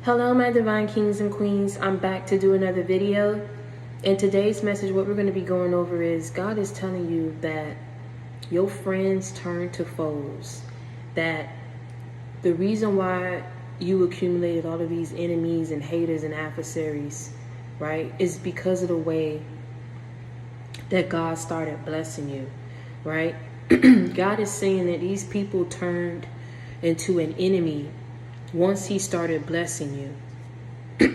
Hello, my divine kings and queens. I'm back to do another video. In today's message, what we're going to be going over is God is telling you that your friends turn to foes. That the reason why you accumulated all of these enemies and haters and adversaries, right, is because of the way that God started blessing you, right? God is saying that these people turned into an enemy once he started blessing you.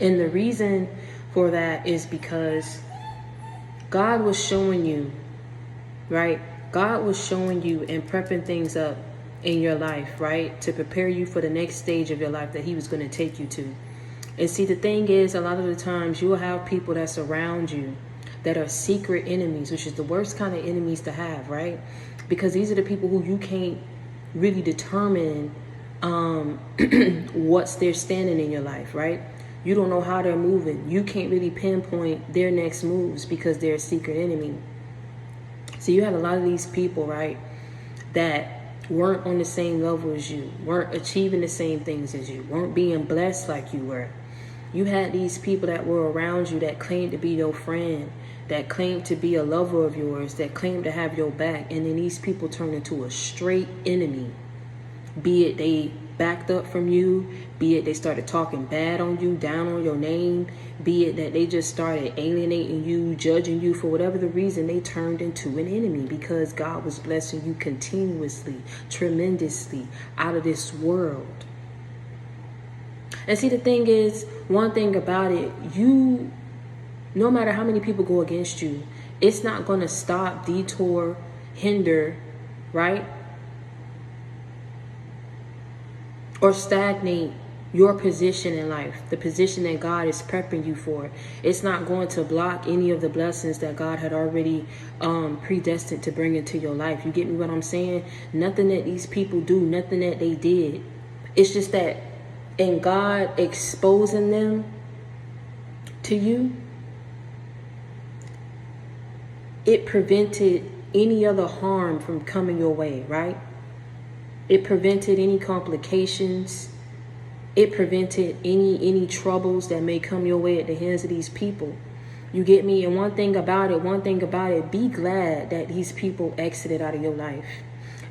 And the reason for that is because God was showing you, right? God was showing you and prepping things up in your life, right? To prepare you for the next stage of your life that he was going to take you to. And see, the thing is, a lot of the times you will have people that surround you that are secret enemies, which is the worst kind of enemies to have, right? Because these are the people who you can't really determine what's their standing in your life, right? You don't know how they're moving. You can't really pinpoint their next moves because they're a secret enemy. So you had a lot of these people, right, that weren't on the same level as you, weren't achieving the same things as you, weren't being blessed like you were. You had these people that were around you that claimed to be your friend, that claimed to be a lover of yours, that claimed to have your back, and then these people turned into a straight enemy. Be it they backed up from you, be it they started talking bad on you, down on your name, be it that they just started alienating you, judging you. For whatever the reason, they turned into an enemy because God was blessing you continuously, tremendously, out of this world. And see, the thing is, one thing about it, you, no matter how many people go against you, it's not going to stop, detour, hinder, right? Or stagnate your position in life, the position that God is prepping you for. It's not going to block any of the blessings that God had already predestined to bring into your life. You get me what I'm saying? Nothing that these people do, nothing that they did. It's just that in God exposing them to you, it prevented any other harm from coming your way, right? It prevented any complications. It prevented any troubles that may come your way at the hands of these people. You get me? And one thing about it, be glad that these people exited out of your life.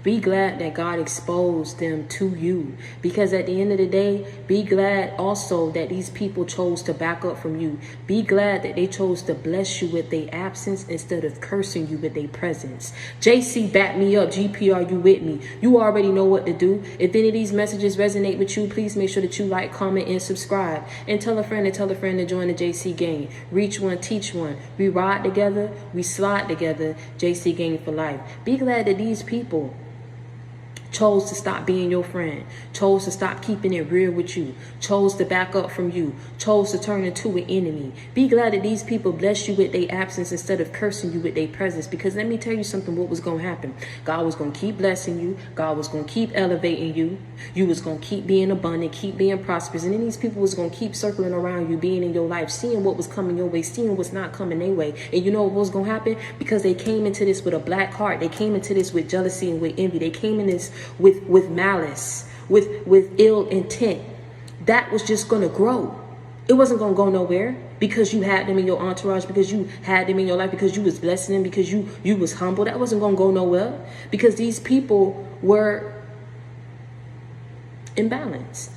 Be glad that God exposed them to you. Because at the end of the day, be glad also that these people chose to back up from you. Be glad that they chose to bless you with their absence instead of cursing you with their presence. JC, back me up. GP, are you with me? You already know what to do. If any of these messages resonate with you, please make sure that you like, comment, and subscribe. And tell a friend to join the JC gang. Reach one, teach one. We ride together. We slide together. JC gang for life. Be glad that these people chose to stop being your friend, chose to stop keeping it real with you, chose to back up from you, chose to turn into an enemy. Be glad that these people bless you with their absence instead of cursing you with their presence. Because let me tell you something, what was going to happen. God was going to keep blessing you. God was going to keep elevating you. You was going to keep being abundant, keep being prosperous. And then these people was going to keep circling around you, being in your life, seeing what was coming your way, seeing what's not coming their way. And you know what was going to happen? Because they came into this with a black heart. They came into this with jealousy and with envy. They came in this with malice, with ill intent. That was just going to grow. It wasn't going to go nowhere because you had them in your entourage, because you had them in your life, because you was blessing them, because you was humble. That wasn't going to go nowhere because these people were imbalanced.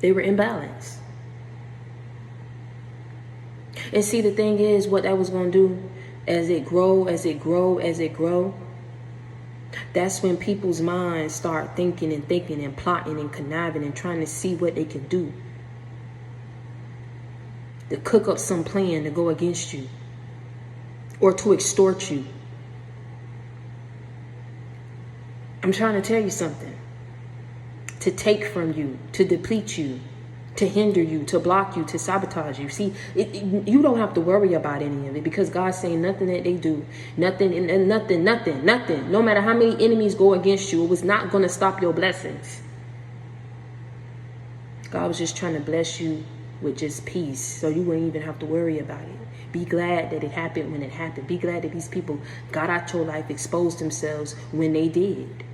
They were imbalanced. And see, the thing is, what that was going to do as it grow, that's when people's minds start thinking and plotting and conniving and trying to see what they can do to cook up some plan to go against you or to extort you. I'm trying to tell you something. To take from you, to deplete you, to hinder you, to block you, to sabotage you. See, you don't have to worry about any of it because God's saying nothing that they do, nothing, no matter how many enemies go against you, it was not going to stop your blessings. God was just trying to bless you with just peace so you wouldn't even have to worry about it. Be glad that it happened when it happened. Be glad that these people got out your life, exposed themselves when they did.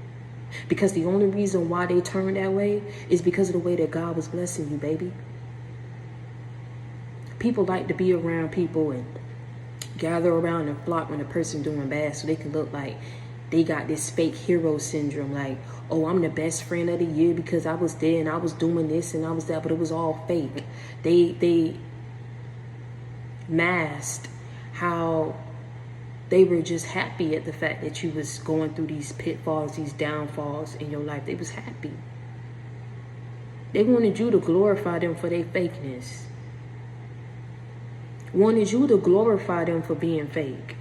Because the only reason why they turned that way is because of the way that God was blessing you, baby. People like to be around people and gather around and flock when a person doing bad so they can look like they got this fake hero syndrome. Like, oh, I'm the best friend of the year because I was there and I was doing this and I was that, but it was all fake. They masked how they were just happy at the fact that you was going through these pitfalls, these downfalls in your life. They was happy. They wanted you to glorify them for their fakeness. Wanted you to glorify them for being fake.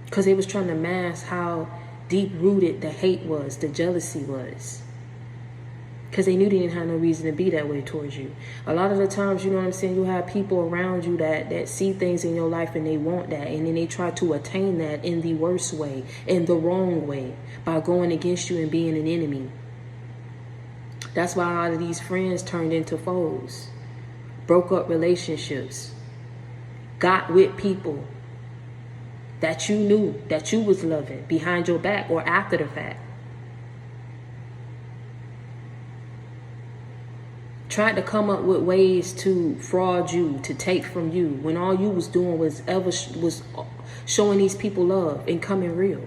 Because they was trying to mask how deep-rooted the hate was, the jealousy was. Because they knew they didn't have no reason to be that way towards you. A lot of the times, you know what I'm saying, you have people around you that see things in your life and they want that. And then they try to attain that in the worst way, in the wrong way, by going against you and being an enemy. That's why a lot of these friends turned into foes. Broke up relationships. Got with people that you knew that you was loving behind your back or after the fact. Tried to come up with ways to fraud you, to take from you, when all you was doing was showing these people love and coming real.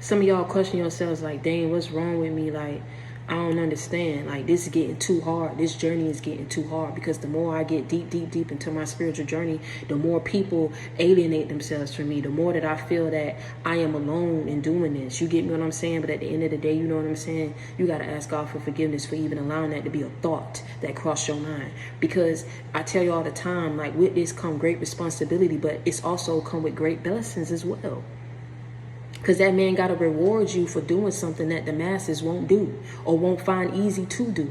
Some of y'all question yourselves like, dang, what's wrong with me? Like, I don't understand. Like, this is getting too hard. This journey is getting too hard, because the more I get deep into my spiritual journey, the more people alienate themselves from me, the more that I feel that I am alone in doing this. You get me what I'm saying? But at the end of the day, you know what I'm saying? You got to ask God for forgiveness for even allowing that to be a thought that crossed your mind. Because I tell you all the time, like, with this come great responsibility, but it's also come with great blessings as well. Because that man got to reward you for doing something that the masses won't do or won't find easy to do.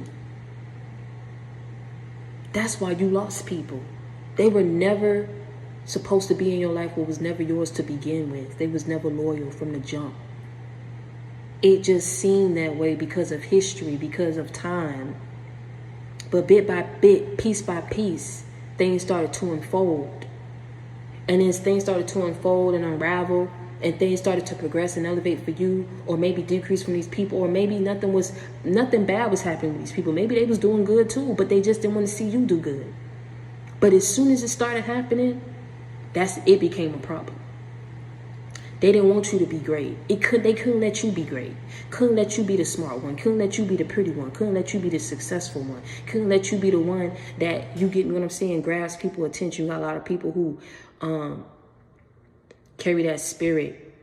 That's why you lost people. They were never supposed to be in your life, or was never yours to begin with. They was never loyal from the jump. It just seemed that way because of history, because of time. But bit by bit, piece by piece, things started to unfold. And as things started to unfold and unravel, and things started to progress and elevate for you, or maybe decrease from these people, or maybe nothing bad was happening with these people. Maybe they was doing good too, but they just didn't want to see you do good. But as soon as it started happening, it became a problem. They didn't want you to be great. They couldn't let you be great. Couldn't let you be the smart one. Couldn't let you be the pretty one. Couldn't let you be the successful one. Couldn't let you be the one that, you get what I'm saying, grabs people's attention. You got a lot of people who carry that spirit.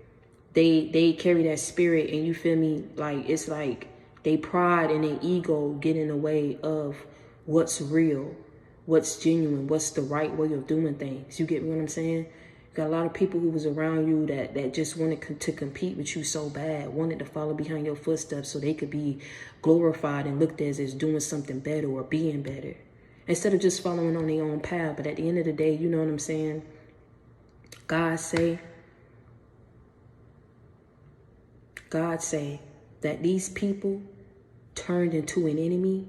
They carry that spirit, and you feel me? Like, it's like they pride and their ego get in the way of what's real, what's genuine, what's the right way of doing things. You get what I'm saying? You got a lot of people who was around you that just wanted to compete with you so bad, wanted to follow behind your footsteps so they could be glorified and looked at as doing something better or being better, instead of just following on their own path. But at the end of the day, you know what I'm saying? God say that these people turned into an enemy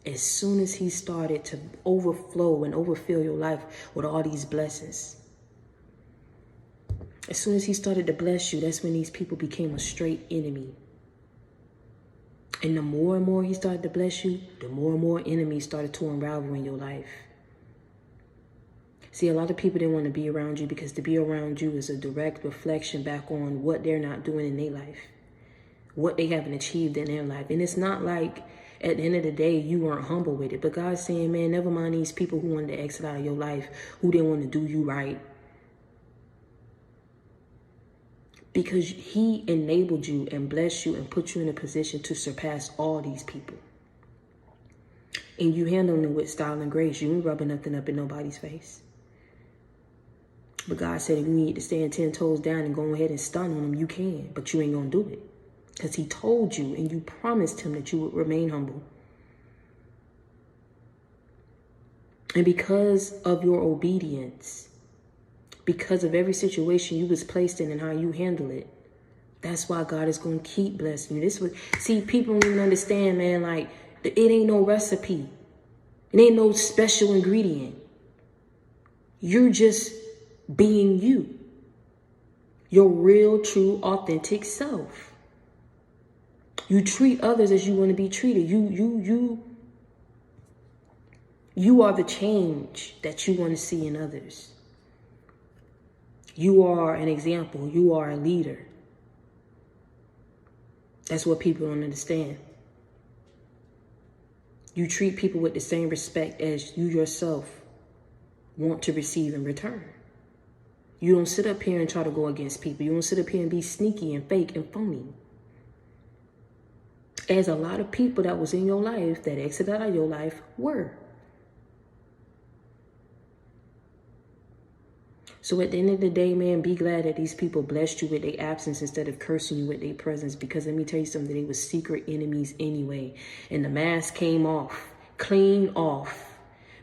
as soon as he started to overflow and overfill your life with all these blessings. As soon as he started to bless you, that's when these people became a straight enemy. And the more and more he started to bless you, the more and more enemies started to unravel in your life. See, a lot of people didn't want to be around you, because to be around you is a direct reflection back on what they're not doing in their life, what they haven't achieved in their life. And it's not like at the end of the day, you weren't humble with it. But God's saying, man, never mind these people who wanted to exit out of your life, who didn't want to do you right. Because he enabled you and blessed you and put you in a position to surpass all these people. And you handle them with style and grace. You ain't rubbing nothing up in nobody's face. But God said, if you need to stand 10 toes down and go ahead and stun on them, you can. But you ain't going to do it. Because he told you and you promised him that you would remain humble. And because of your obedience, because of every situation you was placed in and how you handle it, that's why God is going to keep blessing you. See, people don't even understand, man, like, it ain't no recipe. It ain't no special ingredient. You're just being you. Your real, true, authentic self. You treat others as you want to be treated. You are the change that you want to see in others. You are an example. You are a leader. That's what people don't understand. You treat people with the same respect as you yourself want to receive in return. You don't sit up here and try to go against people. You don't sit up here and be sneaky and fake and phony. As a lot of people that was in your life, that exited out of your life, were. So at the end of the day, man, be glad that these people blessed you with their absence instead of cursing you with their presence. Because let me tell you something, they were secret enemies anyway. And the mask came off, clean off,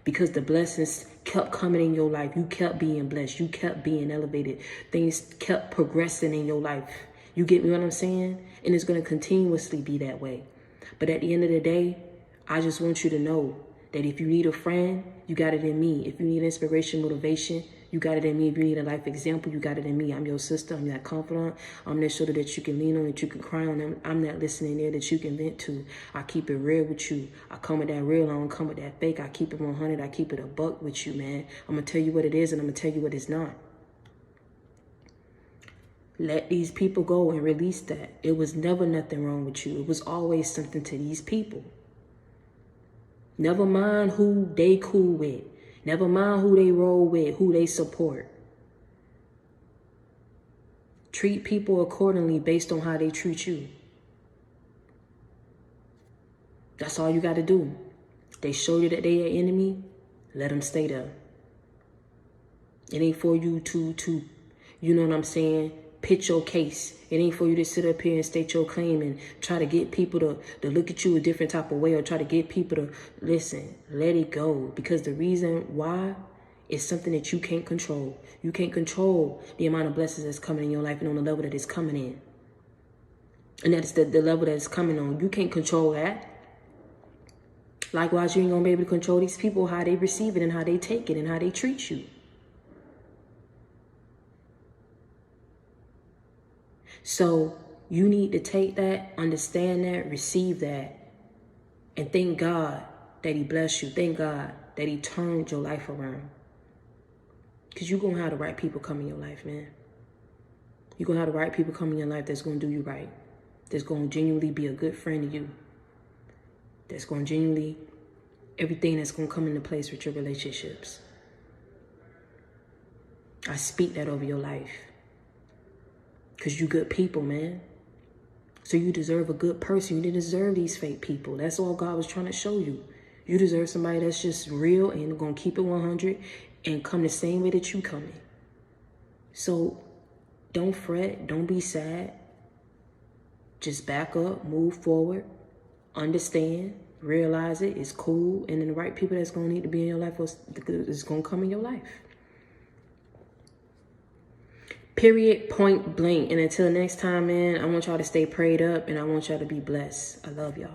because the blessings kept coming in your life. You kept being blessed. You kept being elevated. Things kept progressing in your life. You get me what I'm saying? And it's going to continuously be that way. But at the end of the day, I just want you to know that if you need a friend, you got it in me. If you need inspiration, motivation, you got it in me. If you need a life example, you got it in me. I'm your sister. I'm that confidant. I'm that shoulder that you can lean on, that you can cry on. I'm that listening ear that you can vent to. I keep it real with you. I come with that real. I don't come with that fake. I keep it 100. I keep it a buck with you, man. I'm going to tell you what it is and I'm going to tell you what it's not. Let these people go and release that. It was never nothing wrong with you. It was always something to these people. Never mind who they cool with. Never mind who they roll with, who they support. Treat people accordingly based on how they treat you. That's all you got to do. They show you that they are enemy, let them stay there. It ain't for you to, you know what I'm saying, pitch your case. It ain't for you to sit up here and state your claim and try to get people to look at you a different type of way, or try to get people to listen. Let it go. Because the reason why is something that you can't control. You can't control the amount of blessings that's coming in your life and on the level that it's coming in. And that's the level that it's coming on. You can't control that. Likewise, you ain't going to be able to control these people, how they receive it and how they take it and how they treat you. So you need to take that, understand that, receive that, and thank God that he blessed you. Thank God that he turned your life around. Because you're going to have the right people come in your life, man. You're going to have the right people come in your life that's going to do you right. That's going to genuinely be a good friend to you. That's going to genuinely, everything that's going to come into place with your relationships. I speak that over your life. Because you good people, man. So you deserve a good person. You didn't deserve these fake people. That's all God was trying to show you. You deserve somebody that's just real and going to keep it 100 and come the same way that you coming. So don't fret. Don't be sad. Just back up. Move forward. Understand. Realize it. It's cool. And then the right people that's going to need to be in your life is going to come in your life. Period, point blank. And until next time, man, I want y'all to stay prayed up and I want y'all to be blessed. I love y'all.